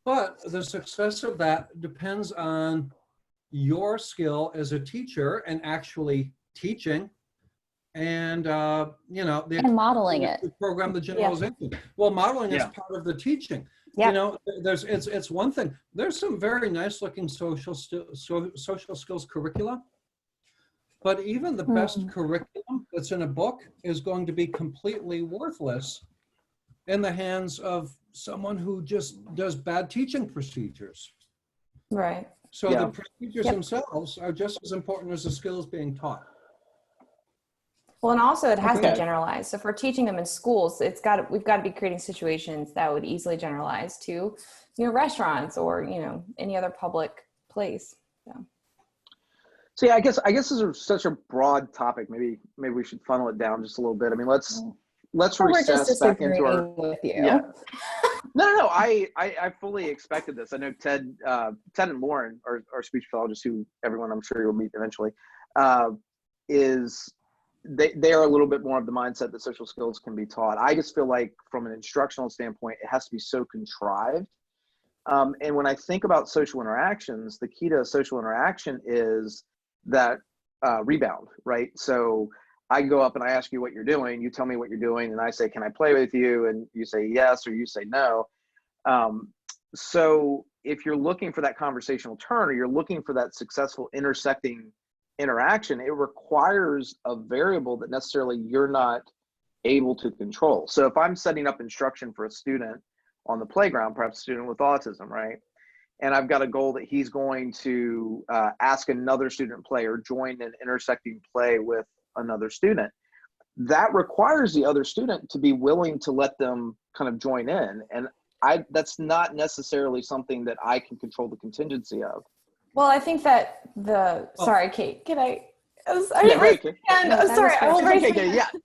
But the success of that depends on your skill as a teacher and actually teaching and the And modeling it. program, the generalization. Well, modeling is part of the teaching. Yeah. It's one thing. There's some very nice looking social skills curricula, but even the best curriculum that's in a book is going to be completely worthless in the hands of someone who just does bad teaching procedures. Right. So the procedures themselves are just as important as the skills being taught. Well, and also it has to be generalized. So if we're teaching them in schools, we've got to be creating situations that would easily generalize to, restaurants or, any other public place. So yeah, I guess this is such a broad topic. Maybe we should funnel it down just a little bit. I mean, let's recess back into our. With you. Yeah. No. I fully expected this. I know Ted and Lauren, our speech pathologists, who everyone I'm sure you'll meet eventually, is they are a little bit more of the mindset that social skills can be taught. I just feel like from an instructional standpoint, it has to be so contrived. And when I think about social interactions, the key to social interaction is that rebound, right? So I go up and I ask you what you're doing, you tell me what you're doing, and I say, can I play with you? And you say yes, or you say no. So if you're looking for that conversational turn, or you're looking for that successful intersecting interaction, it requires a variable that necessarily you're not able to control. So if I'm setting up instruction for a student on the playground, perhaps a student with autism, right? And I've got a goal that he's going to ask another student play or join an intersecting play with another student. That requires the other student to be willing to let them kind of join in. And that's not necessarily something that I can control the contingency of. Well, I think that sorry, Kate, can I? Sorry, yeah, right, Kate. I will raise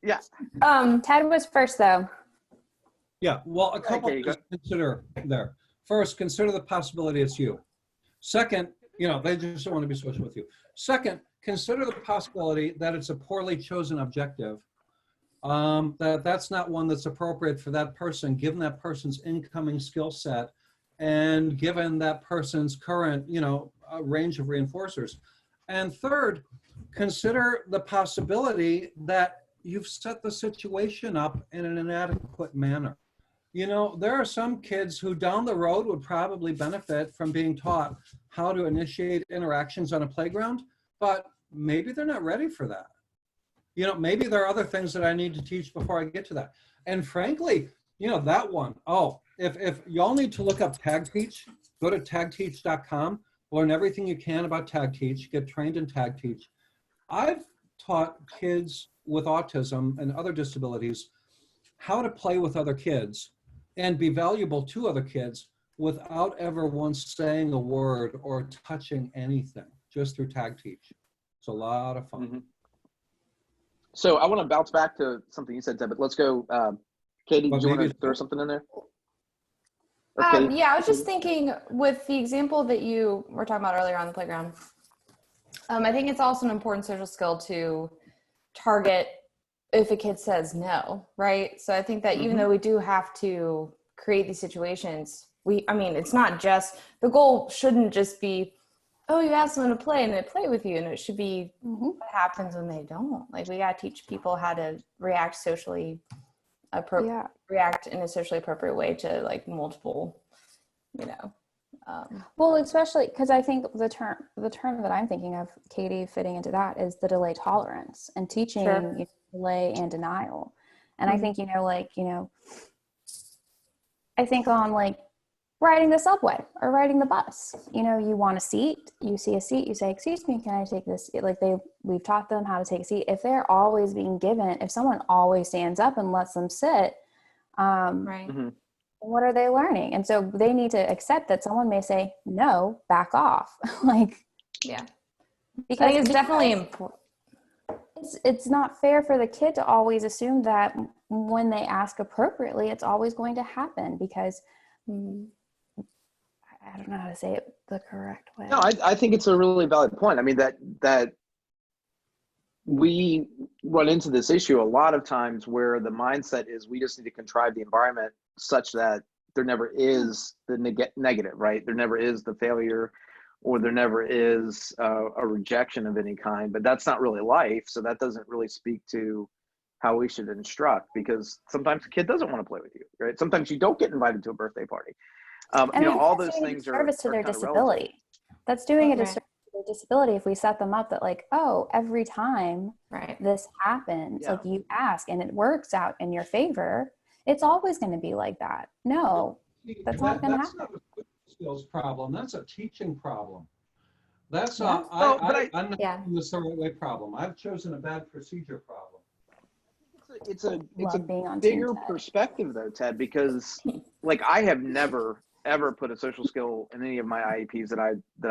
yeah. Ted was first, though. Yeah, well, a couple things to consider there. First, consider the possibility it's you. Second, they just don't want to be social with you. Second, consider the possibility that it's a poorly chosen objective, that's not one that's appropriate for that person, given that person's incoming skill set and given that person's current, range of reinforcers. And third, consider the possibility that you've set the situation up in an inadequate manner. There are some kids who down the road would probably benefit from being taught how to initiate interactions on a playground, but maybe they're not ready for that. Maybe there are other things that I need to teach before I get to that. And frankly, that one, if y'all need to look up Tag Teach, go to tagteach.com, learn everything you can about Tag Teach, get trained in Tag Teach. I've taught kids with autism and other disabilities how to play with other kids and be valuable to other kids without ever once saying a word or touching anything, just through Tag Teach. It's a lot of fun. Mm-hmm. So I want to bounce back to something you said, Ted, but let's go. Katie, do you want to throw something in there? Yeah, I was just thinking with the example that you were talking about earlier on the playground, I think it's also an important social skill to target if a kid says no, right? So I think that even though we do have to create these situations, it's not just, the goal shouldn't just be, oh, you ask someone to play and they play with you. And it should be what happens when they don't. Like, we got to teach people how to react react in a socially appropriate way to like multiple, well, especially because I think the term that I'm thinking of, Katie, fitting into that is the delay tolerance and teaching delay and denial. And I think, I think on like riding the subway or riding the bus, you want a seat, you see a seat, you say, excuse me, can I take this? We've taught them how to take a seat. If they're always being given, if someone always stands up and lets them sit, right. What are they learning? And so they need to accept that someone may say, no, back off. Yeah. Because I think it's definitely important. It's not fair for the kid to always assume that when they ask appropriately, it's always going to happen, because I don't know how to say it the correct way. No, I think it's a really valid point. I mean, that we run into this issue a lot of times where the mindset is we just need to contrive the environment such that there never is the negative, right? There never is the failure, or there never is a rejection of any kind, but that's not really life. So that doesn't really speak to how we should instruct, because sometimes the kid doesn't want to play with you, right? Sometimes you don't get invited to a birthday party. And All that's those doing a things disservice to are their kind of relative. disability. That's doing a Right. disservice to their disability if we set them up that like, oh, every time Right. this happens, Yeah. like you ask and it works out in your favor, it's always going to be like that. No, that's not going to happen. That's not a social skills problem. That's a teaching problem. That's Yeah. I'm not Yeah. doing this the right way problem. I've chosen a bad procedure problem. It's a Love being on Team bigger Ted. perspective though, Ted, because like I have never ever put a social skill in any of my IEPs that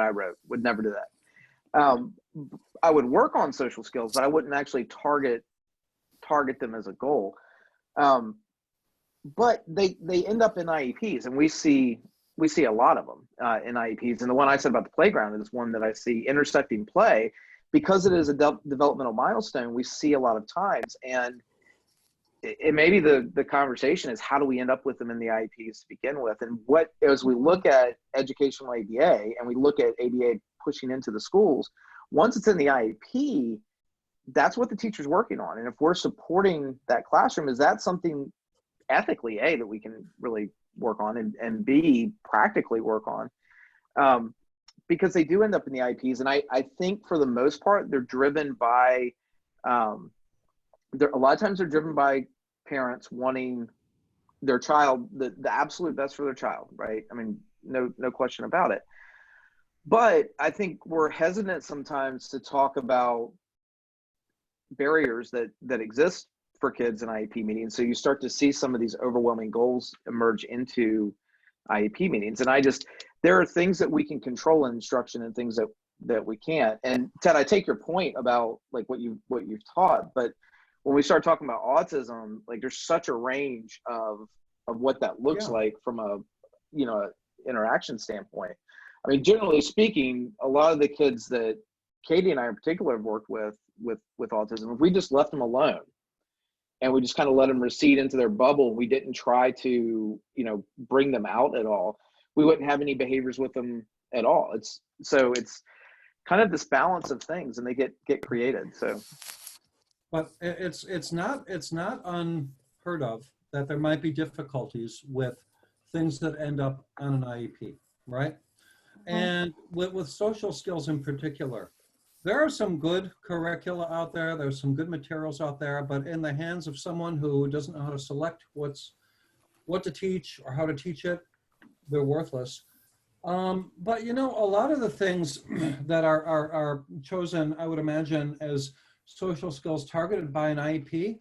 I wrote. Would never do that. I would work on social skills, but I wouldn't actually target them as a goal. But they end up in IEPs, and we see a lot of them in IEPs. And the one I said about the playground is one that I see intersecting play, because it is a developmental milestone. We see a lot of times, and it maybe the conversation is, how do we end up with them in the IEPs to begin with? And what, as we look at educational ABA and we look at ABA pushing into the schools, once it's in the IEP, that's what the teacher's working on. And if we're supporting that classroom, is that something ethically, A, that we can really work on, and B, practically work on? Because they do end up in the IEPs. And I think for the most part, they're driven by, a lot of times they're driven by parents wanting their child the absolute best for their child, right? I mean, no question about it. But I think we're hesitant sometimes to talk about barriers that exist for kids in IEP meetings. So you start to see some of these overwhelming goals emerge into IEP meetings. And there are things that we can control in instruction and things that we can't. And Ted, I take your point about like what you've taught, but when we start talking about autism, like there's such a range of what that looks like from a interaction standpoint. I mean, generally speaking, a lot of the kids that Katie and I in particular have worked with autism, if we just left them alone and we just kind of let them recede into their bubble, we didn't try to, bring them out at all, we wouldn't have any behaviors with them at all. It's kind of this balance of things, and they get created. So. But it's not unheard of that there might be difficulties with things that end up on an IEP, right? And with social skills in particular, there are some good curricula out there. There's some good materials out there, but in the hands of someone who doesn't know how to select what to teach or how to teach it, they're worthless. But a lot of the things that are chosen, I would imagine, as social skills targeted by an IEP,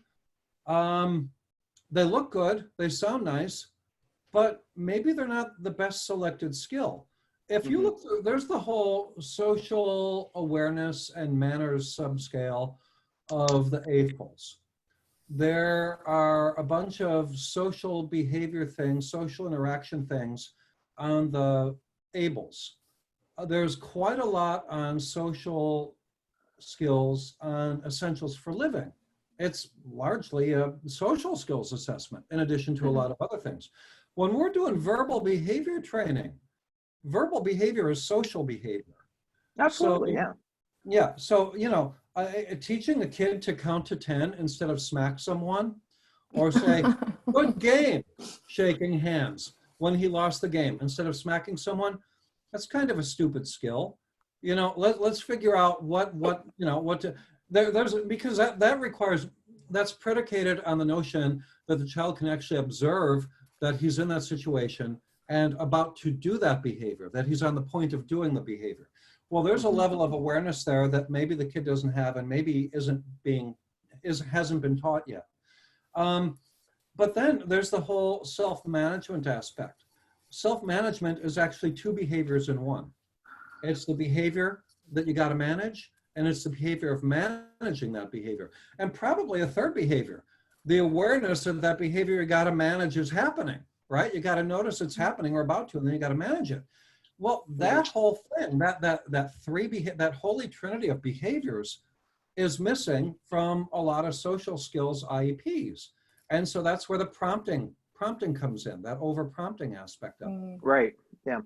they look good, they sound nice, but maybe they're not the best selected skill. If you look through, there's the whole social awareness and manners subscale of the APLS. There are a bunch of social behavior things, social interaction things on the ABLS. There's quite a lot on social skills, on essentials for living. It's largely a social skills assessment in addition to a lot of other things. When we're doing verbal behavior training, verbal behavior is social behavior. Absolutely, so, yeah. So, teaching a kid to count to 10 instead of smack someone, or say, good game, shaking hands when he lost the game instead of smacking someone, that's kind of a stupid skill. Let's figure out what to, because that requires, that's predicated on the notion that the child can actually observe that he's in that situation and about to do that behavior, that he's on the point of doing the behavior. Well, there's a level of awareness there that maybe the kid doesn't have and maybe hasn't been taught yet. But then there's the whole self-management aspect. Self-management is actually two behaviors in one. It's the behavior that you got to manage, and it's the behavior of managing that behavior. And probably a third behavior, the awareness of that behavior you got to manage is happening, right? You got to notice it's happening or about to, and then you got to manage it. Well, that whole thing, that holy trinity of behaviors is missing from a lot of social skills IEPs. And so that's where the prompting prompting comes in, that over prompting aspect of it. Right. Yeah.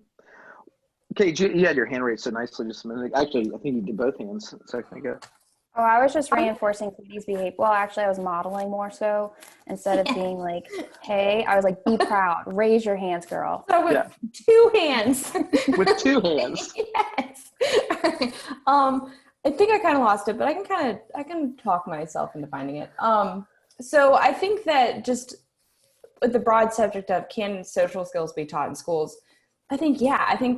Okay, you had your hand raised so nicely just a minute. Actually, I think you did both hands a second ago. Oh, I was just reinforcing Katie's behavior. Well, actually, I was modeling more so. Instead of being like, hey, I was like, be proud. Raise your hands, girl. So with 2 hands. With 2 hands. Yes. I think I kind of lost it, but I can talk myself into finding it. So I think that just with the broad subject of can social skills be taught in schools, I think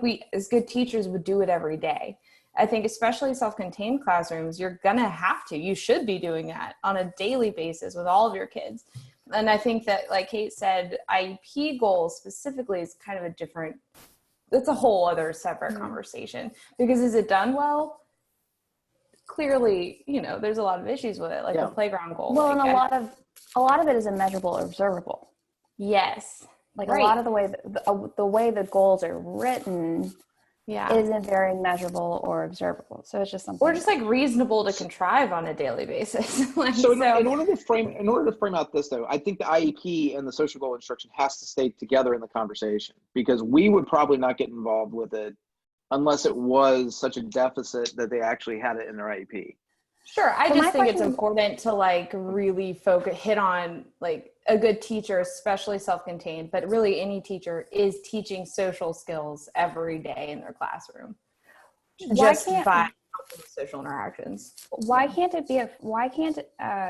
we as good teachers would do it every day. I think especially self-contained classrooms, you should be doing that on a daily basis with all of your kids. And I think that, like Kate said, IEP goals specifically is kind of it's a whole other separate conversation, because is it done well? Clearly, there's a lot of issues with it, like the playground goal. Well, and a lot of it is immeasurable or observable. Yes. Like a lot of the way the goals are written isn't very measurable or observable. So it's just something, or just like reasonable to contrive on a daily basis. In order to frame out this though, I think the IEP and the social goal instruction has to stay together in the conversation, because we would probably not get involved with it unless it was such a deficit that they actually had it in their IEP. Sure. I just think it's important to like really hit on like a good teacher, especially self-contained, but really any teacher is teaching social skills every day in their classroom. Just by social interactions. Why can't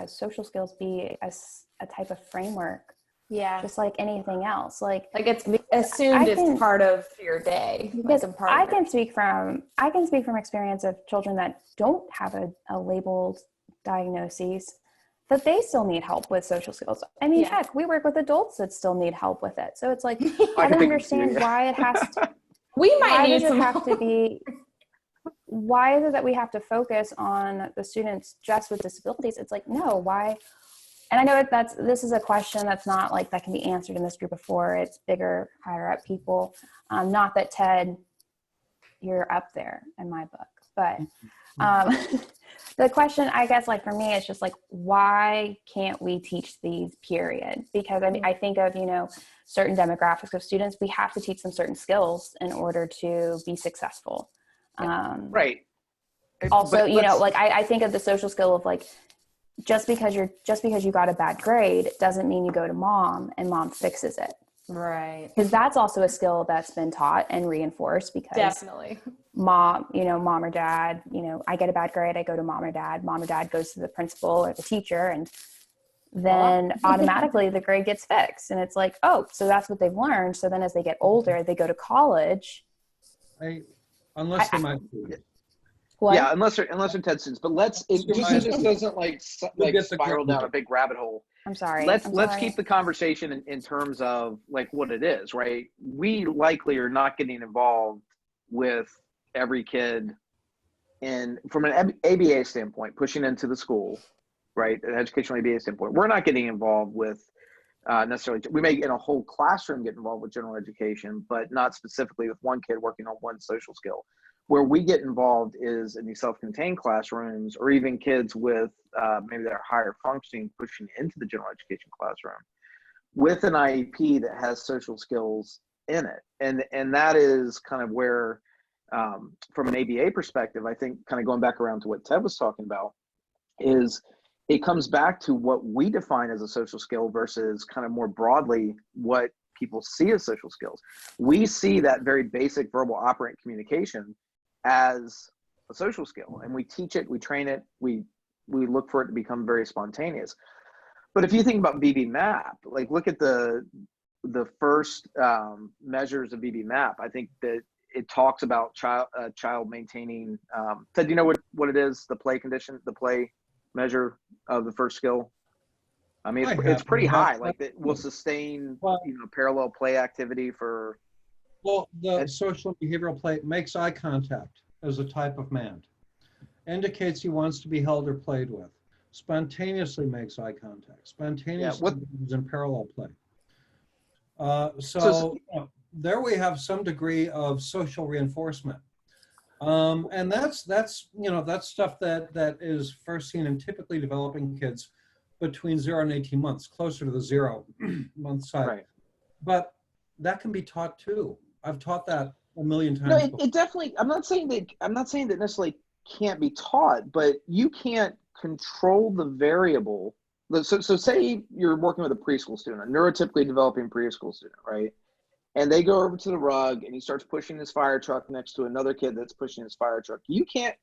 social skills be a type of framework? Yeah. Just like anything else. Like it's assumed it's part of your day. Because I can speak from experience of children that don't have a labeled diagnosis, that they still need help with social skills. I mean, heck, we work with adults that still need help with it. So it's like, I don't understand why it has to, we might need some help. Why is it that we have to focus on the students just with disabilities? It's like, no, why? And I know this is a question that's not like that can be answered in this group of 4. It's bigger, higher up people. Not that Ted, you're up there in my book, but the question, I guess, like for me, it's just like, why can't we teach these, period? Because I mean, I think of, certain demographics of students, we have to teach them certain skills in order to be successful. Right. Also, I think of the social skill of like, just because you got a bad grade doesn't mean you go to mom and mom fixes it. Right. Because that's also a skill that's been taught and reinforced, because definitely mom or dad, I get a bad grade, I go to mom or dad goes to the principal or the teacher, and then automatically the grade gets fixed. And it's like, oh, so that's what they've learned. So then as they get older, they go to college. Unless they might. What? Yeah, unless they're Ted students. But it just doesn't like spiral down a big rabbit hole. I'm sorry. Let's keep the conversation in terms of like what it is, right? We likely are not getting involved with every kid from an ABA standpoint, pushing into the school, right? An educational ABA standpoint. We're not getting involved with necessarily, we may in a whole classroom get involved with general education, but not specifically with one kid working on one social skill. Where we get involved is in these self-contained classrooms, or even kids with maybe that are higher functioning, pushing into the general education classroom with an IEP that has social skills in it. And that is kind of where, from an ABA perspective, I think kind of going back around to what Ted was talking about, is it comes back to what we define as a social skill versus kind of more broadly what people see as social skills. We see that very basic verbal operant communication as a social skill, and we teach it, we train it, we look for it to become very spontaneous. But if you think about BBMAP, like look at the first measures of BBMAP, I think that it talks about child maintaining. Ted, do you know what it is? The play condition, the play measure of the first skill. I mean, it's pretty high. Like it will sustain, parallel play activity for. Well, the social behavioral play makes eye contact as a type of man, indicates he wants to be held or played with, spontaneously makes eye contact, spontaneously is in parallel play. There we have some degree of social reinforcement. And that's stuff that is first seen in typically developing kids between 0 and 18 months, closer to the 0 month side. Right. but that can be taught too. I've taught that a million No, times. it definitely. I'm not saying that necessarily can't be taught, but you can't control the variable. So say you're working with a preschool student, a neurotypically developing preschool student, right? And they go over to the rug and he starts pushing his fire truck next to another kid that's pushing his fire truck. You can't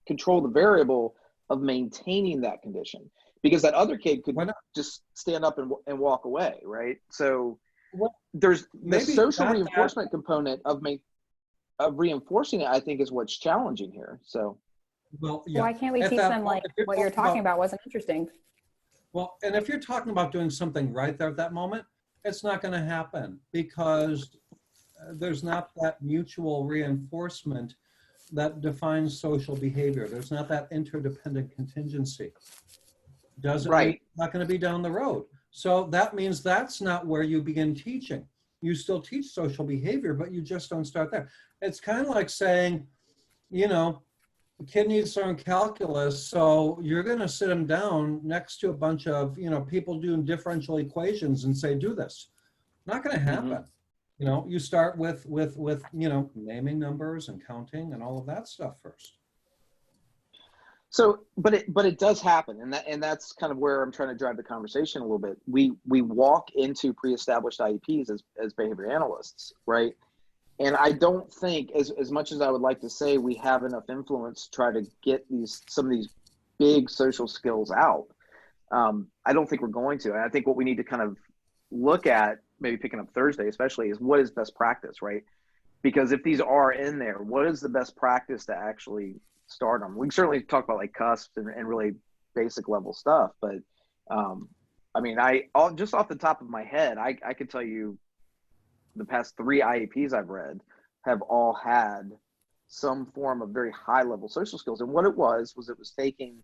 control the variable of maintaining that condition because that other kid could just stand up and walk away, right? So there's the social reinforcement component of reinforcing it, I think, is what's challenging here. So, well, yeah. Why can't we teach them like what you're talking about wasn't interesting? Well, and if you're talking about doing something right there at that moment, it's not going to happen because there's not that mutual reinforcement that defines social behavior. There's not that interdependent contingency. Doesn't mean it's not going to be down the road. So that means that's not where you begin teaching. You still teach social behavior, but you just don't start there. It's kind of like saying, you know, the kid needs to learn calculus, so you're going to sit him down next to a bunch of, you know, people doing differential equations and say, do this. Not going to happen. Mm-hmm. You know, you start with, you know, naming numbers and counting and all of that stuff first. So, but it does happen. And that's kind of where I'm trying to drive the conversation a little bit. We walk into pre-established IEPs as behavior analysts, right? And I don't think, as much as I would like to say, we have enough influence to try to get some of these big social skills out. I don't think we're going to. And I think what we need to kind of look at, maybe picking up Thursday especially, is what is best practice, right? Because if these are in there, what is the best practice to actually start them? We can certainly talk about like cusps and really basic level stuff. But I mean, just off the top of my head, I could tell you, the past 3 IEPs I've read have all had some form of very high level social skills. And what it was taking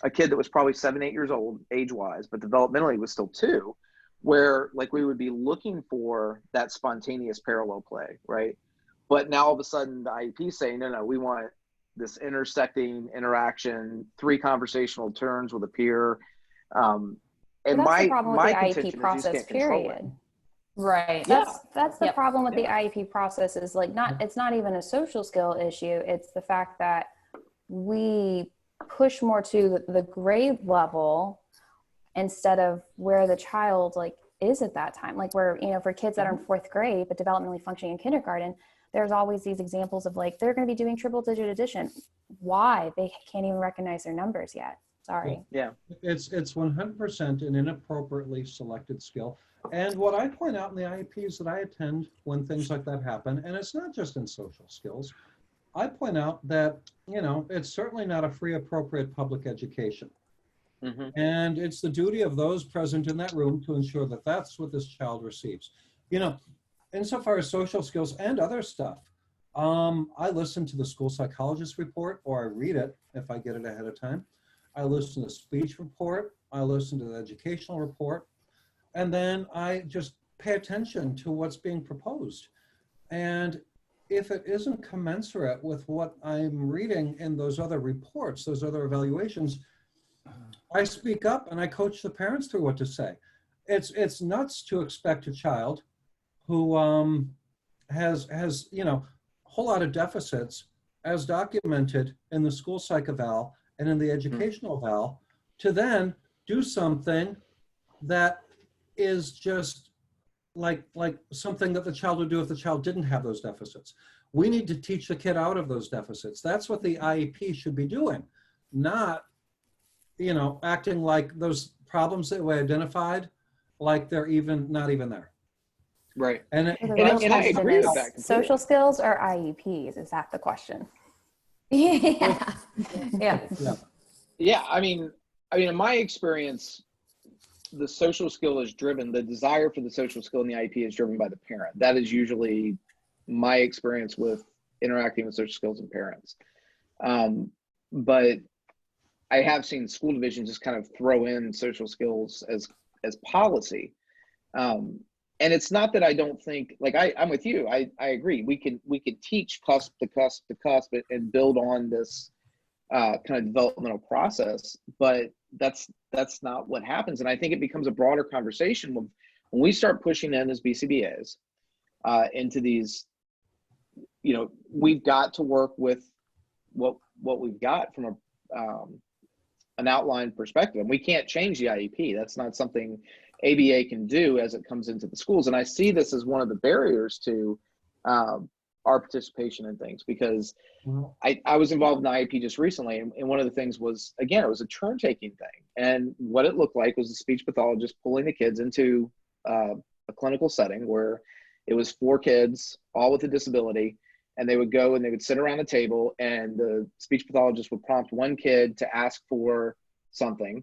a kid that was probably 7, 8 years old age wise, but developmentally was still 2, where like we would be looking for that spontaneous parallel play, right? But now all of a sudden the IEP is saying, no, we want this intersecting interaction, 3 conversational turns with a peer. And that's the problem with the IEP process, period. Right. That's the problem with the IEP process is like it's not even a social skill issue. It's the fact that we push more to the grade level instead of where the child like is at that time. Like where, you know, for kids that are in 4th grade, but developmentally functioning in kindergarten, there's always these examples of like, they're going to be doing triple digit addition. Why? They can't even recognize their numbers yet. Sorry. Yeah. It's 100% an inappropriately selected skill. And what I point out in the IEPs that I attend when things like that happen, and it's not just in social skills, I point out that, you know, it's certainly not a free, appropriate public education. Mm-hmm. And it's the duty of those present in that room to ensure that that's what this child receives. You know, insofar as social skills and other stuff, I listen to the school psychologist report, or I read it if I get it ahead of time. I listen to the speech report. I listen to the educational report. And then I just pay attention to what's being proposed. And if it isn't commensurate with what I'm reading in those other reports, those other evaluations, I speak up and I coach the parents through what to say. It's nuts to expect a child who has you know, a whole lot of deficits as documented in the school psych eval and in the educational eval to then do something that is just like something that the child would do if the child didn't have those deficits. We need to teach the kid out of those deficits. That's what the IEP should be doing, not, you know, acting like those problems that we identified, like they're not even there. Right. And I agree with that. Social skills or IEPs? Is that the question? Yeah. Yeah. I mean, in my experience, the social skill is driven, the desire for the social skill in the IEP is driven by the parent. That is usually my experience with interacting with social skills and parents. But I have seen school divisions just kind of throw in social skills as policy. And it's not that I don't think, like I'm with you. I agree. We can teach cusp to cusp to cusp and build on this kind of developmental process, but that's not what happens. And I think it becomes a broader conversation When we start pushing in as BCBAs into these, we've got to work with what we've got from an outline perspective. And we can't change the IEP. That's not something ABA can do as it comes into the schools. And I see this as one of the barriers to our participation in things, because I was involved in the IEP just recently. And one of the things was, again, it was a turn taking thing. And what it looked like was a speech pathologist pulling the kids into a clinical setting where it was 4 kids, all with a disability. And they would go and they would sit around the table, and the speech pathologist would prompt one kid to ask for something.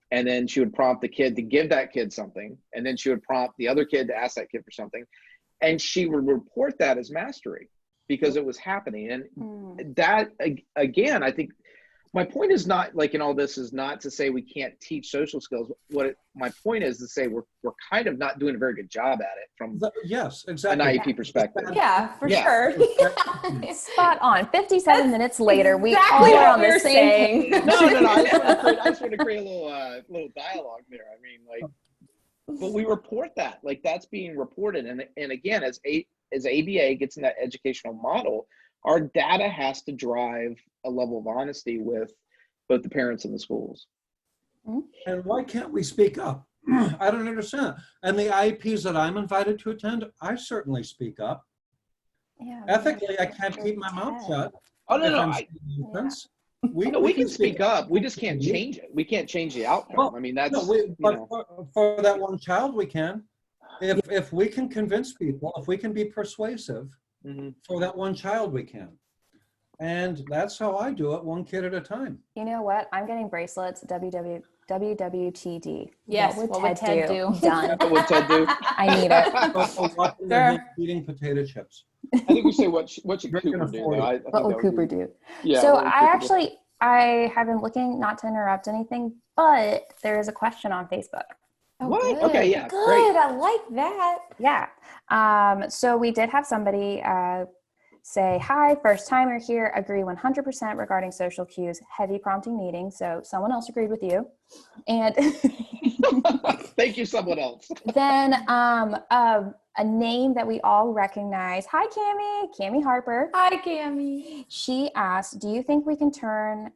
And then she would prompt the kid to give that kid something. And then she would prompt the other kid to ask that kid for something. And she would report that as mastery because it was happening. And that, again, I think my point is not, like, in all this, is not to say we can't teach social skills. My point is to say we're kind of not doing a very good job at it from yes, exactly. an IEP perspective. Yeah, for sure. Spot on. 57 minutes later, we exactly all are what on the we're same saying. page. No. I just want to create a little dialogue there. I mean, like, but we report that, like, that's being reported. And again, as ABA gets in that educational model, our data has to drive a level of honesty with both the parents and the schools. And why can't we speak up? I don't understand. And the IEPs that I'm invited to attend, I certainly speak up. Yeah, Ethically, I can't keep my mouth shut. Oh, no, if no. I'm speaking offense. We can speak up. We just can't change it. We can't change the outcome. Well, I mean, that's, but for that one child, we can. If we can convince people, if we can be persuasive, for that one child, we can. And that's how I do it, one kid at a time. You know what? I'm getting bracelets. WWTD. Yes, what would Ted do? Done. what would Ted do? I need it. Watching them eating potato chips. I think we say what should Cooper do? What will Cooper do? Yeah. So I have been looking, not to interrupt anything, but there is a question on Facebook. Oh, what? Good. Okay, yeah, Good. great. I like that. Yeah. So we did have somebody say, hi, first timer here, agree 100% regarding social cues, heavy prompting needing. So someone else agreed with you. And thank you, someone else. then a name that we all recognize. Hi, Cami Harper. Hi, Cami. She asked, do you think we can turn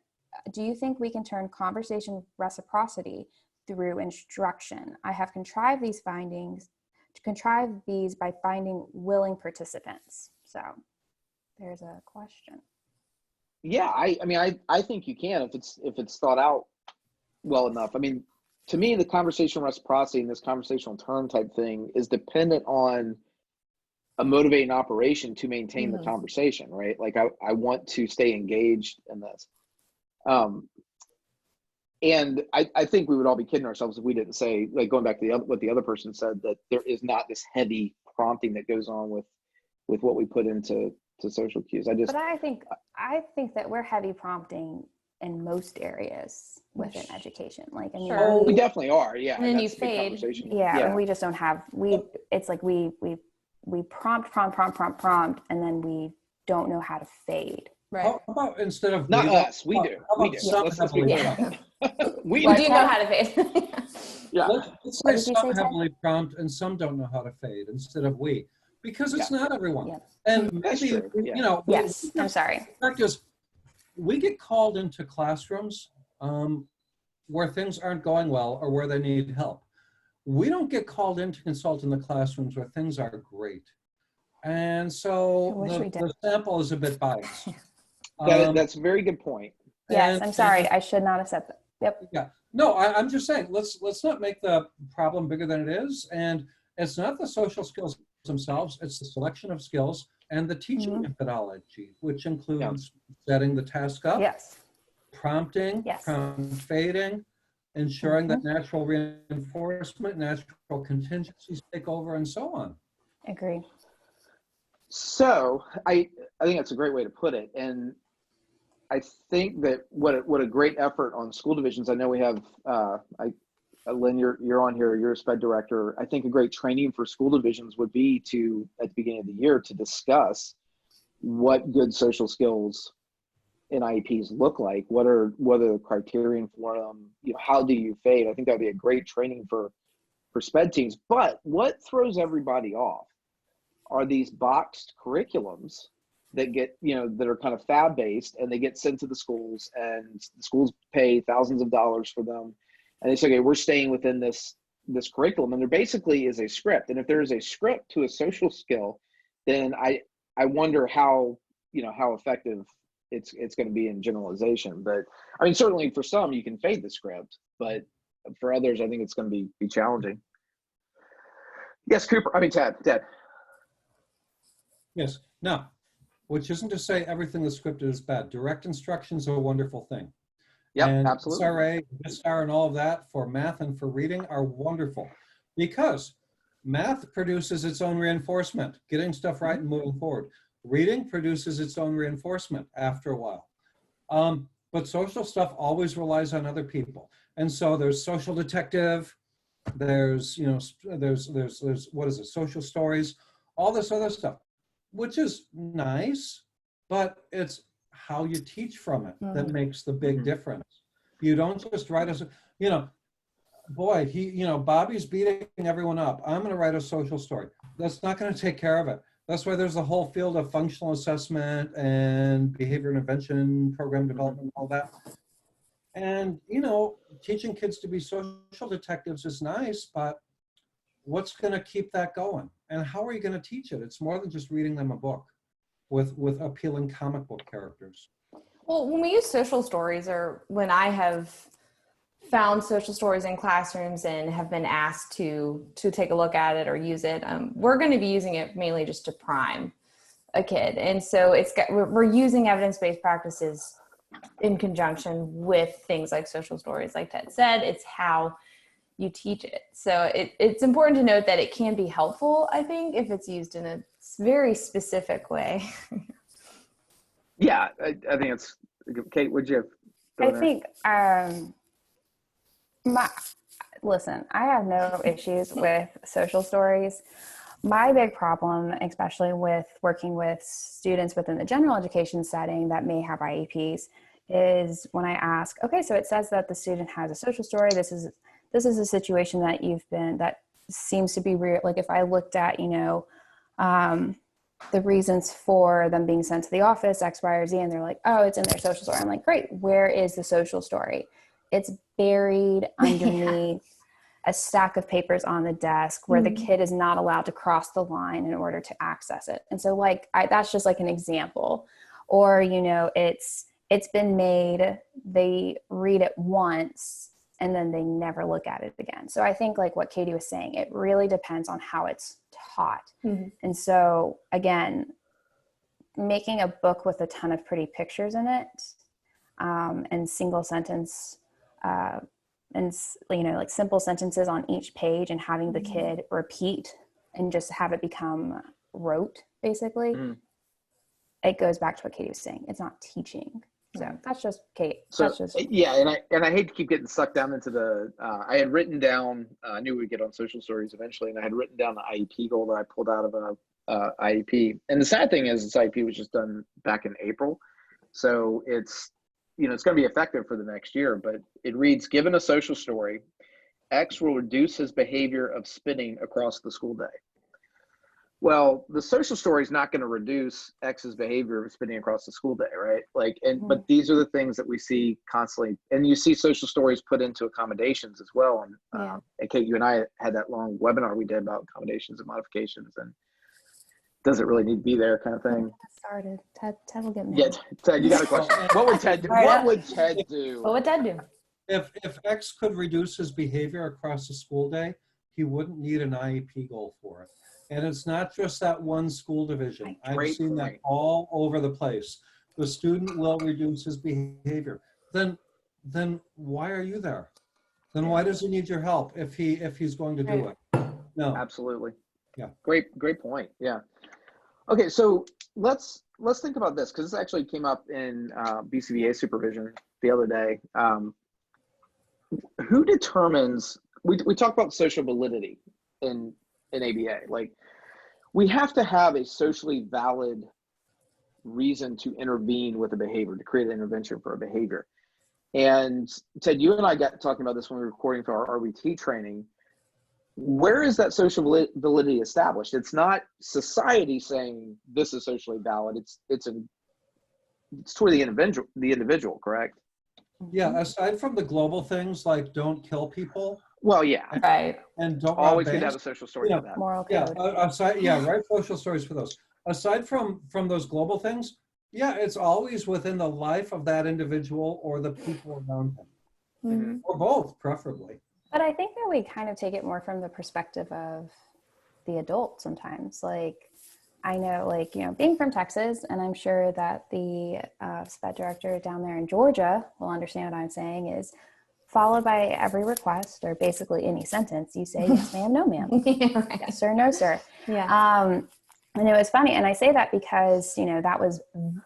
conversation reciprocity through instruction? I have contrived these by finding willing participants. So there's a question. Yeah, I mean, I think you can if it's thought out well enough. I mean, to me, the conversational reciprocity and this conversational turn type thing is dependent on a motivating operation to maintain the conversation, right? Like, I want to stay engaged in this. And I think we would all be kidding ourselves if we didn't say, like, going back to what the other person said, that there is not this heavy prompting that goes on with what we put into social cues. But I think that we're heavy prompting in most areas within education. Like, I mean, Sure. We definitely are. Yeah. And then that's you the big fade. conversation. yeah, and we just don't have, it's like we prompt, and then we don't know how to fade. Right. How about instead of Not we, us. We do. how We about do. some Let's heavily be clear. prompt? We We do. do know how to fade. Yeah. Let's What say did you some say, Ted? heavily prompt and some don't know how to fade instead of we, because it's not everyone. Yeah. And That's maybe, true, yeah. you know, Yes, I'm sorry. the fact is, we get called into classrooms where things aren't going well or where they need help. We don't get called in to consult in the classrooms where things are great. And I so wish we did. the sample is a bit biased. That's a very good point. Yes, and- I'm sorry. I should not have said that. Yep. Yeah, no, I'm just saying, let's not make the problem bigger than it is. And it's not the social skills themselves, it's the selection of skills and the teaching methodology, which includes setting the task up, Yes. prompting, Yes. prompt fading, ensuring that natural reinforcement, natural contingencies take over, and so on. Agree. So I think that's a great way to put it. And I think that what a great effort on school divisions. I know we have Lynn, you're on here, you're a SPED director. I think a great training for school divisions would be to, at the beginning of the year, to discuss what good social skills in IEPs look like. What are the criterion for them? You know, how do you fade? I think that would be a great training for for SPED teams. But what throws everybody off are these boxed curriculums that get, that are kind of fab based, and they get sent to the schools, and the schools pay thousands of dollars for them. And they say, okay, we're staying within this curriculum. And there basically is a script. And if there is a script to a social skill, then I wonder how effective it's going to be in generalization. But I mean, certainly for some, you can fade the script, but for others, I think it's going to be challenging. Yes, Ted. Yes. Now, which isn't to say everything that's scripted is bad. Direct instructions are a wonderful thing. Yeah, and absolutely. SRA, VISTAR, and all of that for math and for reading are wonderful, because math produces its own reinforcement, getting stuff right and moving forward. Reading produces its own reinforcement after a while. But social stuff always relies on other people. And so there's social detective, there's, there's what is it, social stories, all this other stuff, which is nice, but it's how you teach from it that makes the big difference. You don't just write Bobby's beating everyone up. I'm going to write a social story. That's not going to take care of it. That's why there's a whole field of functional assessment and behavior intervention, program development, all that. And, teaching kids to be social detectives is nice, but what's going to keep that going? And how are you going to teach it? It's more than just reading them a book with appealing comic book characters. Well, when we use social stories, or when I have found social stories in classrooms and have been asked to take a look at it or use it, we're going to be using it mainly just to prime a kid. And so we're using evidence-based practices in conjunction with things like social stories. Like Ted said, it's how you teach it. So it's important to note that it can be helpful, I think, if it's used in a very specific way. Yeah, I think it's, Kate, would you have? I think, listen, I have no issues with social stories. My big problem, especially with working with students within the general education setting that may have IEPs, is when I ask, okay, so it says that the student has a social story. This is a situation that seems to be real. Like if I looked at, the reasons for them being sent to the office, X, Y, or Z, and they're like, oh, it's in their social story. I'm like, great, where is the social story? It's buried underneath a stack of papers on the desk where the kid is not allowed to cross the line in order to access it. And so that's just like an example. Or, it's been made, they read it once and then they never look at it again. So I think like what Katie was saying, it really depends on how it's taught. And so again, making a book with a ton of pretty pictures in it, and single sentence, and like simple sentences on each page, and having the kid repeat and just have it become rote, basically. It goes back to what Katie was saying. It's not teaching. So that's just Kate. So that's just, yeah, and I hate to keep getting sucked down into the. I had written down. I knew we'd get on social stories eventually, and I had written down the IEP goal that I pulled out of a IEP. And the sad thing is, this IEP was just done back in April, so it's it's going to be effective for the next year. But it reads: given a social story, X will reduce his behavior of spitting across the school day. Well, the social story is not going to reduce X's behavior of spitting across the school day, right? But these are the things that we see constantly, and you see social stories put into accommodations as well. And Kate, you and I had that long webinar we did about accommodations and modifications, and does it really need to be there, kind of thing. started. Ted will get me. Yeah, Ted, you got a question. What would Ted do? What would Ted do? What would Ted do? If X could reduce his behavior across the school day, he wouldn't need an IEP goal for it. And it's not just that one school division. I've seen that all over the place. The student will reduce his behavior. Then why are you there? Then why does he need your help if he's going to do it? No. Absolutely. Yeah. Great point. Yeah. Okay, so let's think about this, because this actually came up in BCBA supervision the other day. Who determines? We talk about social validity in ABA. Like, we have to have a socially valid reason to intervene with a behavior, to create an intervention for a behavior. And Ted, you and I got talking about this when we were recording for our RBT training. where is that social validity established? It's not society saying this is socially valid. It's toward the individual, correct? Yeah, aside from the global things like don't kill people Well, yeah, Right. and don't rob always good to banks. have a social story Yeah. for that. Moral Yeah, code. aside, yeah, write social stories for those. Aside from those global things, yeah, it's always within the life of that individual or the people around him, Mm-hmm. or both, preferably. But I think that we kind of take it more from the perspective of the adult sometimes. Like, I know, like, being from Texas, and I'm sure that the SPED director down there in Georgia will understand what I'm saying, is followed by every request or basically any sentence, you say, yes, ma'am, no, ma'am. Yeah, right. Yes, sir, no, sir. Yeah. And it was funny. And I say that because, that was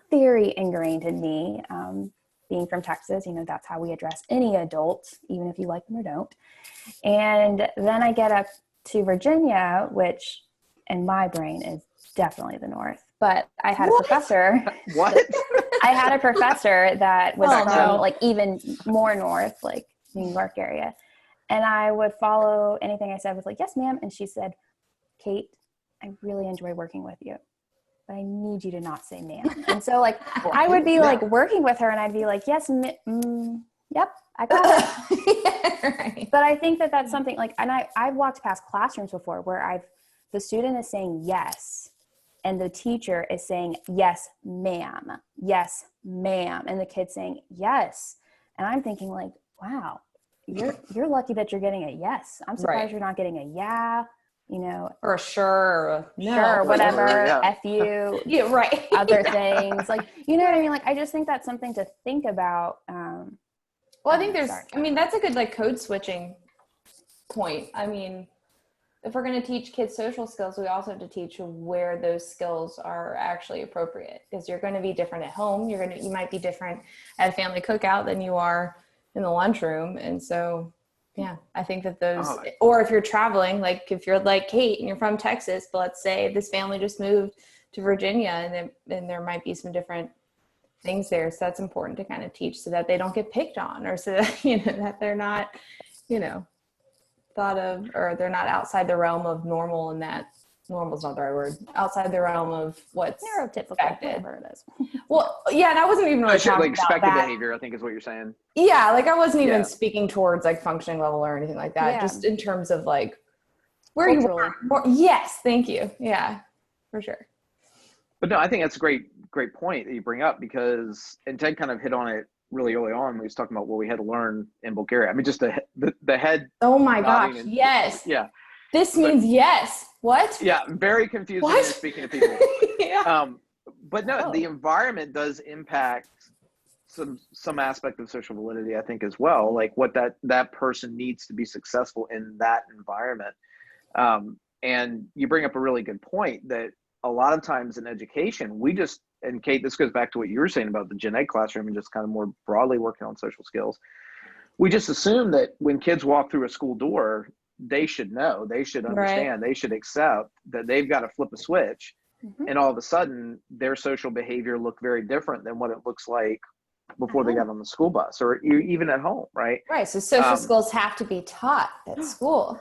very ingrained in me. Being from Texas, that's how we address any adult, even if you like them or don't. And then I get up to Virginia, which in my brain is definitely the North. But I had a professor. What? I had a professor that was Oh, from no. like even more north, like New York area. And I would follow anything I said with like, yes, ma'am. And she said, Kate, I really enjoy working with you, but I need you to not say ma'am. And so like, I would be like working with her and I'd be like, yes, yep, I got it. Yeah, right. But I think that that's something like, and I've walked past classrooms before where the student is saying yes, and the teacher is saying, yes, ma'am, yes, ma'am. And the kid's saying yes. And I'm thinking like, wow, you're lucky that you're getting a yes. I'm surprised Right. you're not getting a yeah, Or a sure, or a no. sure, whatever, Yeah. F you, Yeah, right. other things. Like, you know what I mean? Like, I just think that's something to think about. Well, I think Sorry. that's a good like code switching point. I mean, if we're going to teach kids social skills, we also have to teach where those skills are actually appropriate, because you're going to be different at home. You might be different at a family cookout than you are in the lunchroom. And so, yeah, I think that those, or if you're traveling, like if you're like Kate and you're from Texas, but let's say this family just moved to Virginia, and then there might be some different things there. So that's important to kind of teach so that they don't get picked on, or so that, that they're not, thought of, or they're not outside the realm of normal, and that normal is not the right word, outside the realm of what's Neurotypical, expected. whatever it is. Well, yeah, and I wasn't even really I should talking like about expected that. behavior, I think is what you're saying. Yeah, like I wasn't even Yeah. speaking towards like functioning level or anything like that. Yeah. Just in terms of like where you Culturally. are. Yes, thank you. Yeah, for sure. But no, I think that's a great point that you bring up, because, and Ted kind of hit on it really early on when he was talking about what we had to learn in Bulgaria. I mean, just the head. Oh my nodding gosh, and- yes. Yeah. This means yes. What? Yeah. Very confusing when What? you're speaking to people. Yeah. But no, Oh. the environment does impact some aspect of social validity, I think, as well. Like what that person needs to be successful in that environment. And you bring up a really good point that a lot of times in education, and Kate, this goes back to what you were saying about the gen ed classroom and just kind of more broadly working on social skills. We just assume that when kids walk through a school door, they should know, they should understand, They should accept that they've got to flip a switch. Mhm. And all of a sudden their social behavior look very different than what it looks like before they got on the school bus, or even at home. Right. Right. So social skills have to be taught at school.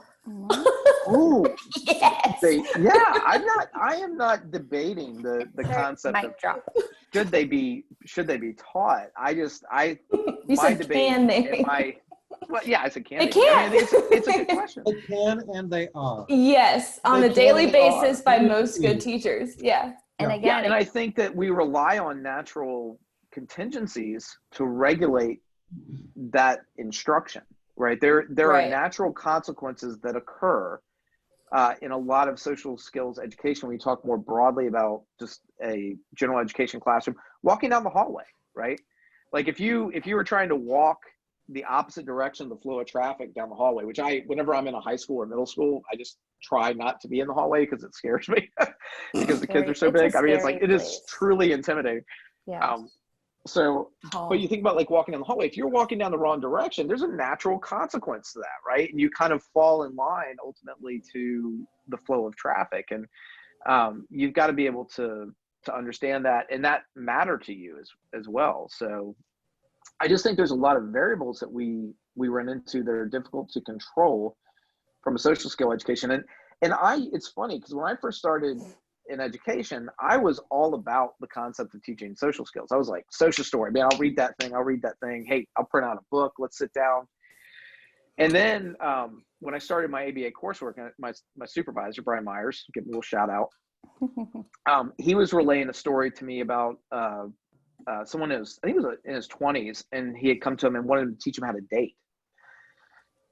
Ooh, Yes. I am not debating the concept of Mic drop. should they be taught. You my said debate can they? and well, yeah, I said can They they? can. I mean, it's a good question. They can and they are. Yes, on They a daily can and basis are. by most good teachers. Yeah. And Yeah. again, Yeah, and I think that we rely on natural contingencies to regulate that instruction, right? There Right. are natural consequences that occur in a lot of social skills education. We talk more broadly about just a general education classroom, walking down the hallway, right? Like if you were trying to walk the opposite direction of the flow of traffic down the hallway, which whenever I'm in a high school or middle school, I just try not to be in the hallway because it scares me because the kids are so it's a big. I mean, it's like, scary it is place. truly intimidating. Yeah. But you think about like walking down the hallway, if you're walking down the wrong direction, there's a natural consequence to that, right? And you kind of fall in line ultimately to the flow of traffic. And you've got to be able to understand that and that matter to you as well. So I just think there's a lot of variables that we run into that are difficult to control from a social skill education. And it's funny because when I first started in education, I was all about the concept of teaching social skills. I was like, social story, man, I'll read that thing. Hey, I'll print out a book. Let's sit down. And then when I started my ABA coursework, my supervisor, Brian Myers, give him a little shout out. He was relaying a story to me about someone I think he was in his 20s, and he had come to him and wanted to teach him how to date.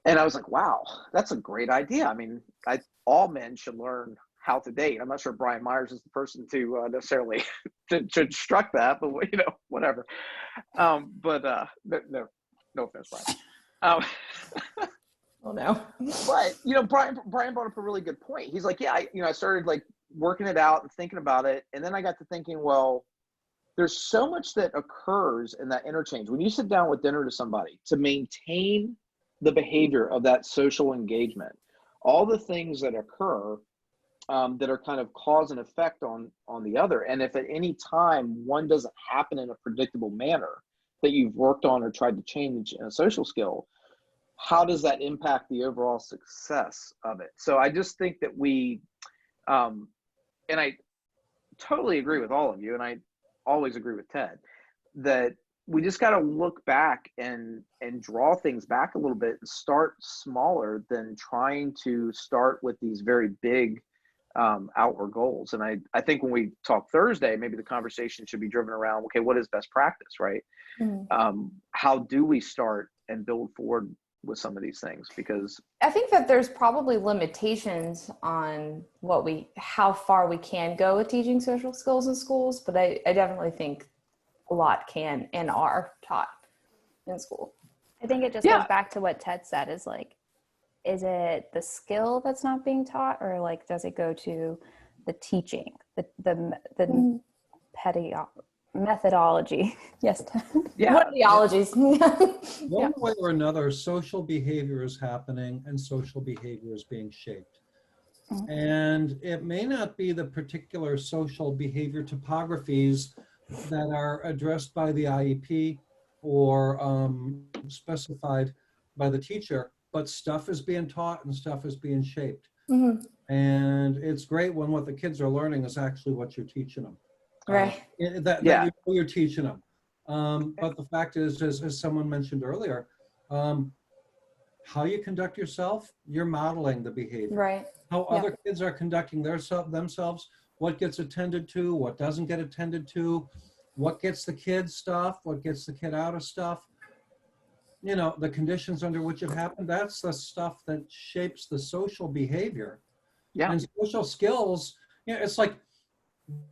And I was like, wow, that's a great idea. I mean, all men should learn how to date. I'm not sure Brian Myers is the person to necessarily to instruct that, but whatever. But no offense, Brian. Oh no. But Brian brought up a really good point. He's like, yeah, I started like working it out and thinking about it, and then I got to thinking, well, there's so much that occurs in that interchange when you sit down with dinner to somebody to maintain the behavior of that social engagement, all the things that occur that are kind of cause and effect on the other. And if at any time one doesn't happen in a predictable manner that you've worked on or tried to change in a social skill, how does that impact the overall success of it? So I just think that we, and I totally agree with all of you, and I always agree with Ted, that we just got to look back and draw things back a little bit and start smaller than trying to start with these very big outward goals. And I think when we talk Thursday, maybe the conversation should be driven around, okay, what is best practice, right? Mm-hmm. How do we start and build forward with some of these things? Because I think that there's probably limitations on how far we can go with teaching social skills in schools, but I definitely think a lot can and are taught in school. I think it just goes back to what Ted said, is it the skill that's not being taught, or like, does it go to the teaching, the methodology? Yes, Ted. Yeah. What are the ologies? One way or another, social behavior is happening and social behavior is being shaped. Mm-hmm. And it may not be the particular social behavior topographies that are addressed by the IEP or specified by the teacher, but stuff is being taught and stuff is being shaped. Mm-hmm. And it's great when what the kids are learning is actually what you're teaching them. Right. That you're teaching them. But the fact is, as someone mentioned earlier, how you conduct yourself, you're modeling the behavior. Right. How other kids are conducting themselves, what gets attended to, what doesn't get attended to, what gets the kid stuff, what gets the kid out of stuff. The conditions under which it happened, that's the stuff that shapes the social behavior. Yeah. And social skills, it's like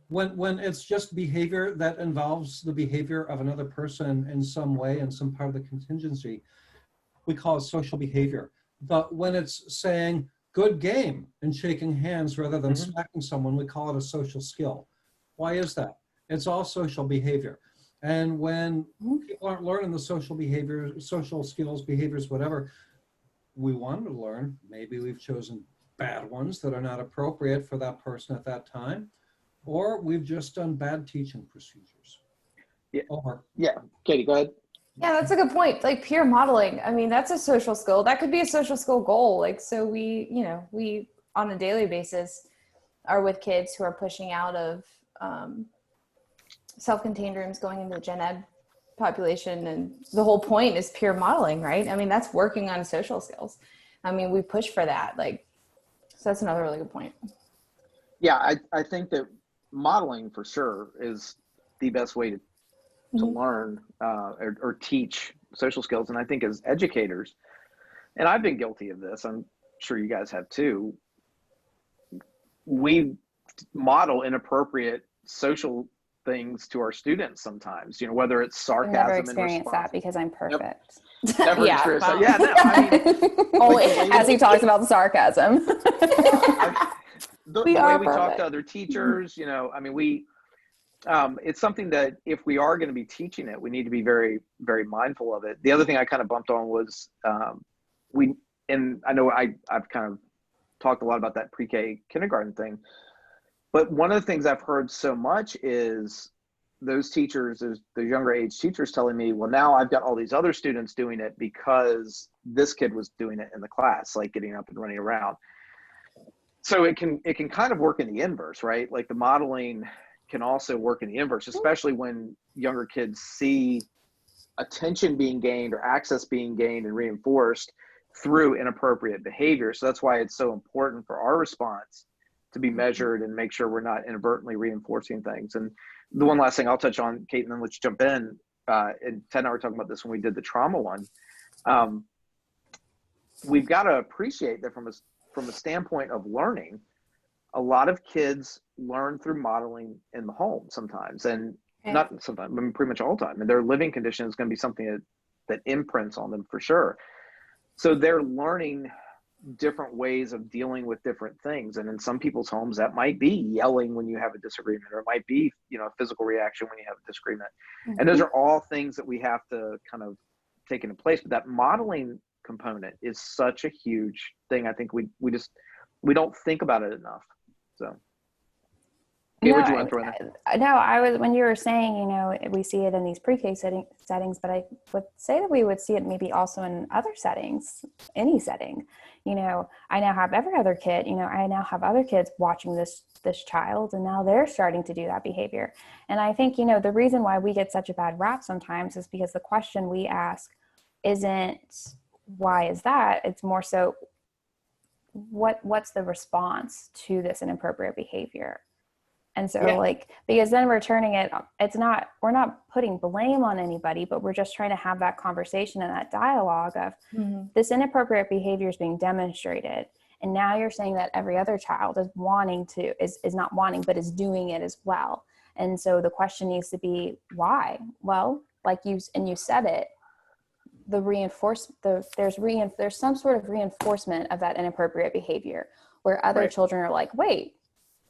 when it's just behavior that involves the behavior of another person in some way, in some part of the contingency, we call it social behavior. But when it's saying good game and shaking hands rather than smacking someone, we call it a social skill. Why is that? It's all social behavior. And when people aren't learning the social behavior, social skills, behaviors, whatever we wanted to learn, maybe we've chosen bad ones that are not appropriate for that person at that time, or we've just done bad teaching procedures. Yeah. Katie, go ahead. Yeah, that's a good point. Like peer modeling. I mean, that's a social skill. That could be a social skill goal. Like, so we on a daily basis are with kids who are pushing out of self-contained rooms, going into the gen ed population. And the whole point is peer modeling, right? I mean, that's working on social skills. I mean, we push for that. Like, so that's another really good point. Yeah, I think that modeling for sure is the best way to learn or teach social skills. And I think as educators, and I've been guilty of this, I'm sure you guys have too, we model inappropriate social things to our students sometimes, whether it's sarcasm. I've never experienced that because I'm perfect. Never Yeah, experienced wow. that. Yeah, no, I mean, As he talks about the sarcasm. the way we talk to other teachers, I mean, it's something that if we are going to be teaching it, we need to be very, very mindful of it. The other thing I kind of bumped on was and I know I've kind of talked a lot about that pre-K kindergarten thing, but one of the things I've heard so much is those teachers, those younger age teachers telling me, well, now I've got all these other students doing it because this kid was doing it in the class, like getting up and running around. So it can kind of work in the inverse, right? Like the modeling can also work in the inverse, especially when younger kids see attention being gained or access being gained and reinforced through inappropriate behavior. So that's why it's so important for our response to be measured and make sure we're not inadvertently reinforcing things. And the one last thing I'll touch on, Kate, and then let's jump in. And Ted and I were talking about this when we did the trauma one. We've got to appreciate that from a standpoint of learning, a lot of kids learn through modeling in the home sometimes, and not sometimes, I mean, pretty much all the time. And their living condition is going to be something that imprints on them for sure. So they're learning different ways of dealing with different things. And in some people's homes, that might be yelling when you have a disagreement, or it might be, a physical reaction when you have a disagreement. Mm-hmm. And those are all things that we have to kind of take into place. But that modeling component is such a huge thing. I think we don't think about it enough. So. Okay, no, what do you want to throw in there? No, I was, when you were saying, we see it in these pre-K settings, but I would say that we would see it maybe also in other settings, any setting. I now have every other kid, I now have other kids watching this child, and now they're starting to do that behavior. And I think, the reason why we get such a bad rap sometimes is because the question we ask isn't, why is that? It's more so, what's the response to this inappropriate behavior? And so because then we're turning it, we're not putting blame on anybody, but we're just trying to have that conversation and that dialogue of this inappropriate behavior is being demonstrated. And now you're saying that every other child is not wanting, but is doing it as well. And so the question needs to be, why? Well, you said it, there's some sort of reinforcement of that inappropriate behavior where other children are like, wait,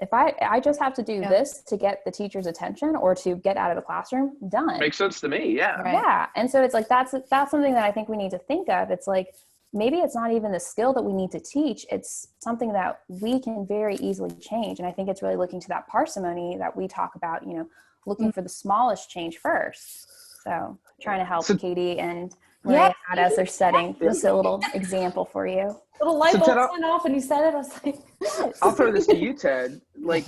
if I just have to do this to get the teacher's attention or to get out of the classroom, done. Makes sense to me. Yeah. Right. Yeah. And so it's like, that's something that I think we need to think of. It's like, maybe it's not even the skill that we need to teach. It's something that we can very easily change. And I think it's really looking to that parsimony that we talk about, looking for the smallest change first. So trying to help Katie and Maria out as they're setting just a little example for you. Little light bulb went off and you said it. I was like, I'll throw this to you, Ted. Like,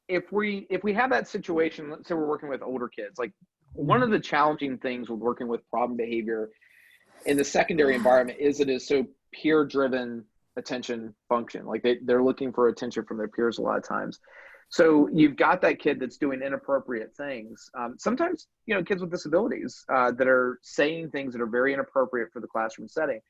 if we have that situation, let's say we're working with older kids, like one of the challenging things with working with problem behavior in the secondary environment is it is so peer driven attention function. Like they're looking for attention from their peers a lot of times. So you've got that kid that's doing inappropriate things. Sometimes, kids with disabilities that are saying things that are very inappropriate for the classroom setting,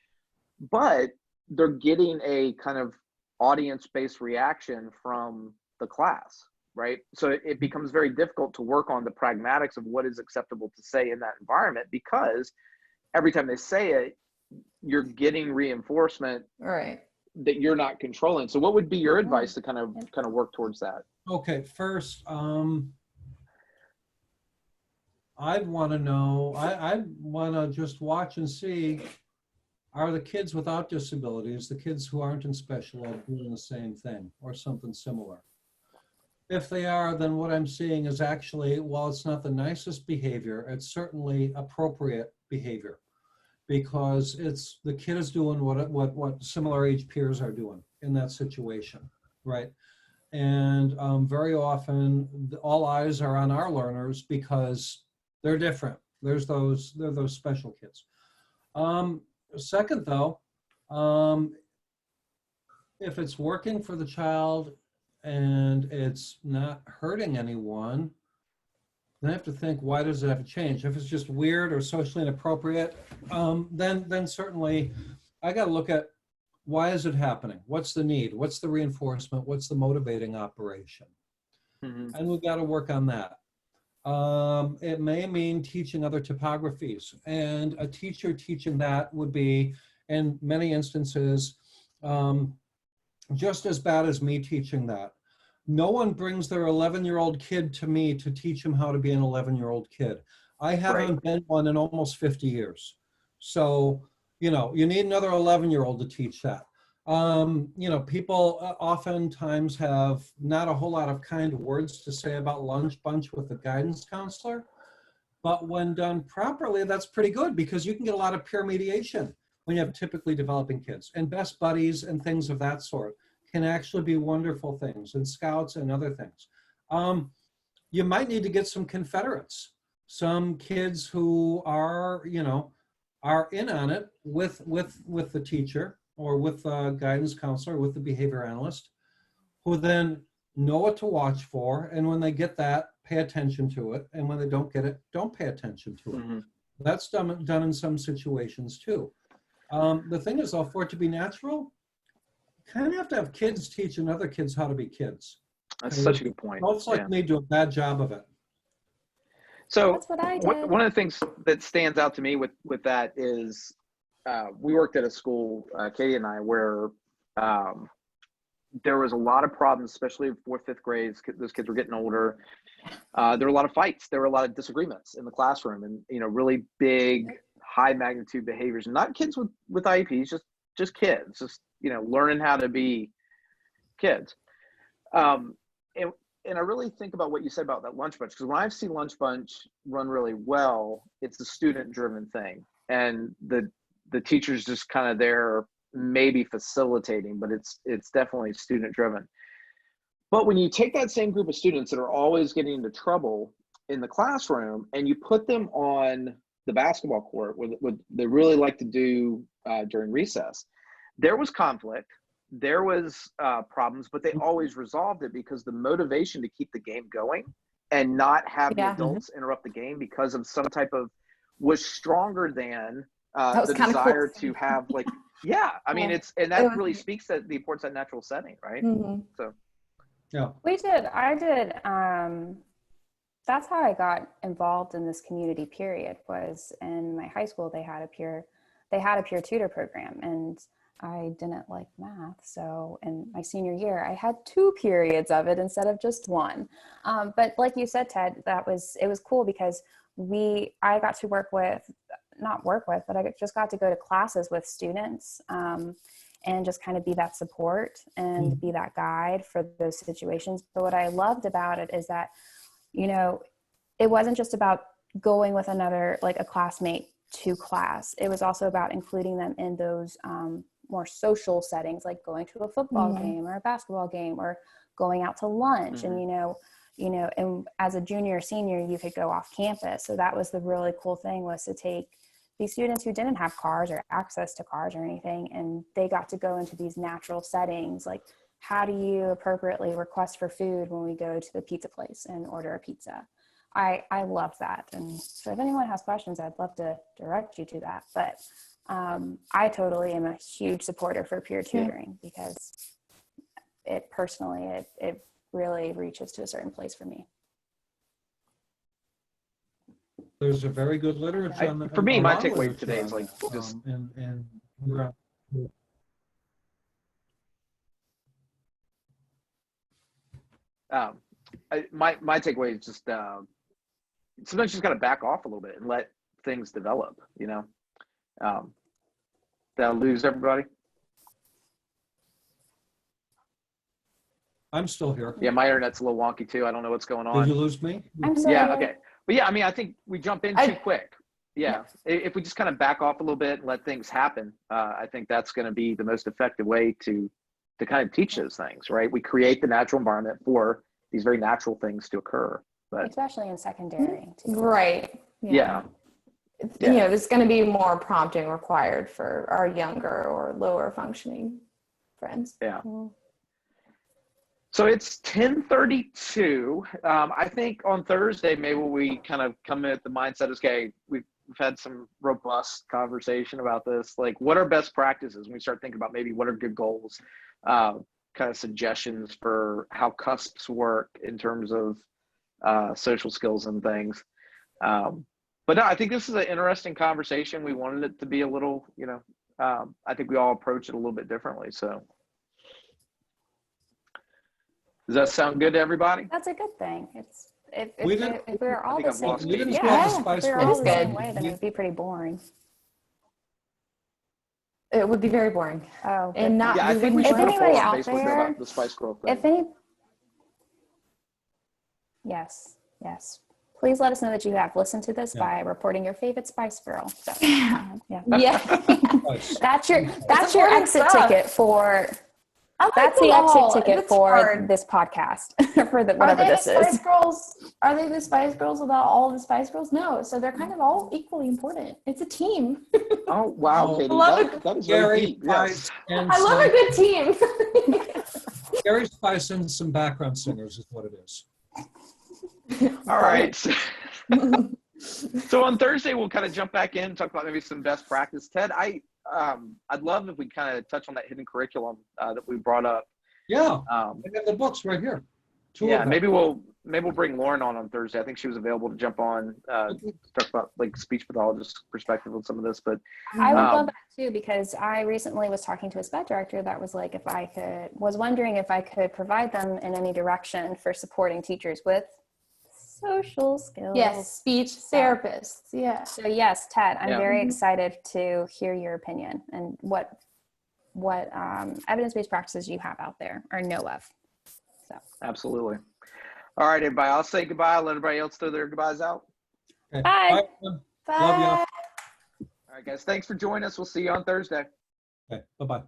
but they're getting a kind of audience-based reaction from the class, right? So it becomes very difficult to work on the pragmatics of what is acceptable to say in that environment, because every time they say it, you're getting reinforcement that you're not controlling. So what would be your advice to kind of work towards that? Okay, first, I'd want to know, I want to just watch and see, are the kids without disabilities, the kids who aren't in special ed, doing the same thing or something similar? If they are, then what I'm seeing is actually, while it's not the nicest behavior, it's certainly appropriate behavior, because the kid is doing what similar age peers are doing in that situation, right? And very often, all eyes are on our learners because they're different. They're those special kids. Second, though, if it's working for the child and it's not hurting anyone, then I have to think, why does it have to change? If it's just weird or socially inappropriate, then certainly I got to look at, why is it happening? What's the need? What's the reinforcement? What's the motivating operation? Mm-hmm. And we've got to work on that. It may mean teaching other typographies, and a teacher teaching that would be, in many instances, just as bad as me teaching that. No one brings their 11-year-old kid to me to teach him how to be an 11-year-old kid. I haven't been one in almost 50 years. So, you need another 11-year-old to teach that. You know, people oftentimes have not a whole lot of kind words to say about Lunch Bunch with a guidance counselor. But when done properly, that's pretty good because you can get a lot of peer mediation when you have typically developing kids. And best buddies and things of that sort can actually be wonderful things, and scouts and other things. You might need to get some confederates, some kids who are, you know, are in on it with the teacher or with the guidance counselor, with the behavior analyst, who then know what to watch for. And when they get that, pay attention to it. And when they don't get it, don't pay attention to it. Mm-hmm. That's done in some situations too. The thing is, though, for it to be natural, you kind of have to have kids teaching other kids how to be kids. That's such a good point. Folks like me do a bad job of it. So That's what I did. one of the things that stands out to me with that is we worked at a school, Katie and I, where there was a lot of problems, especially in 4th, 5th grades. Those kids were getting older. There were a lot of fights. There were a lot of disagreements in the classroom, and you know, really big, high magnitude behaviors. Not kids with IEPs, just kids, just you know, learning how to be kids. And I really think about what you said about that Lunch Bunch, because when I've seen Lunch Bunch run really well, it's a student-driven thing, and the teacher's just kind of there, maybe facilitating, but it's definitely student-driven. But when you take that same group of students that are always getting into trouble in the classroom, and you put them on the basketball court, what they really like to do during recess, there was conflict. There was problems, but they always resolved it because the motivation to keep the game going and not have the adults interrupt the game because of some type of was stronger than the desire to have like, I mean, that really speaks to the importance of that natural setting, right? Mm-hmm. So, I did. That's how I got involved in this community period, was in my high school. They had a peer tutor program, and I didn't like math. So in my senior year, I had 2 periods of it instead of just 1. But like you said, Ted, it was cool because I got to but I just got to go to classes with students and just kind of be that support and be that guide for those situations. But what I loved about it is that, you know, it wasn't just about going with another, like a classmate to class. It was also about including them in those more social settings, like going to a football game or a basketball game or going out to lunch. And, you know, and as a junior or senior, you could go off campus. So that was the really cool thing, was to take these students who didn't have cars or access to cars or anything, and they got to go into these natural settings. Like, how do you appropriately request for food when we go to the pizza place and order a pizza? I love that. And so if anyone has questions, I'd love to direct you to that. But I totally am a huge supporter for peer tutoring because it really reaches to a certain place for me. There's a very good literature on for me, my takeaway today is like just my takeaway is just sometimes you just got to back off a little bit and let things develop. You know, did I lose everybody? I'm still here. Yeah, my internet's a little wonky too. I don't know what's going on. Did you lose me? I'm sorry. Yeah, okay. But yeah, I mean, I think we jump in too quick. Yeah. If we just kind of back off a little bit and let things happen, I think that's going to be the most effective way to kind of teach those things, right? We create the natural environment for these very natural things to occur. But especially in secondary. Too. Right. Yeah. You know, there's going to be more prompting required for our younger or lower functioning friends. Yeah. So it's 10:32. I think on Thursday, maybe we kind of come in at the mindset is, okay, we've had some robust conversation about this. Like, what are best practices? When we start thinking about maybe what are good goals, kind of suggestions for how CUSPs work in terms of social skills and things. But no, I think this is an interesting conversation. We wanted it to be a little, you know, I think we all approach it a little bit differently. So. Does that sound good to everybody? That's a good thing. If we're all I think the same, I've lost Katie. if we're all the same way, then it'd be pretty boring. It would be very boring. Oh, And not Yeah, I we think we wouldn't should If put a learn. anybody poll on out Facebook there- about the Spice Girl thing. if any, yes, yes. Please let us know that you have listened to this Yeah. by reporting your favorite Spice Girl. So, yeah. Yeah. Nice. That's your important exit stuff. ticket for I like that's them the all. exit ticket It's for hard. this podcast for the Are whatever they this the Spice is. Girls? Are they the Spice Girls without all the Spice Girls? No. So they're kind of all equally important. It's a team. Oh wow, Oh, Katie, love that is very Gary deep. Yes. Spice and I love a some, good team. Gary Spice and some background singers is what it is. All right. So on Thursday, we'll kind of jump back in and talk about maybe some best practice. Ted, I'd love if we kind of touch on that hidden curriculum that we brought up. Yeah, Um, I got the books right here. Two yeah, of them. maybe we'll bring Lauren on Thursday. I think she was available to jump on to talk about like speech pathologist perspective on some of this. But I would Um, love that too, because I recently was talking to a SPED director that was like, was wondering if I could provide them in any direction for supporting teachers with social skills. Yes, speech therapists. Yeah. So yes, Ted, I'm Yeah. very excited to hear your opinion and what evidence-based practices you have out there or know of. So absolutely. All right, everybody. I'll say goodbye. I'll let everybody else throw their goodbyes out. Okay. Bye. everyone. Bye. Love ya. All right, guys. Thanks for joining us. We'll see you on Thursday. Okay, bye-bye.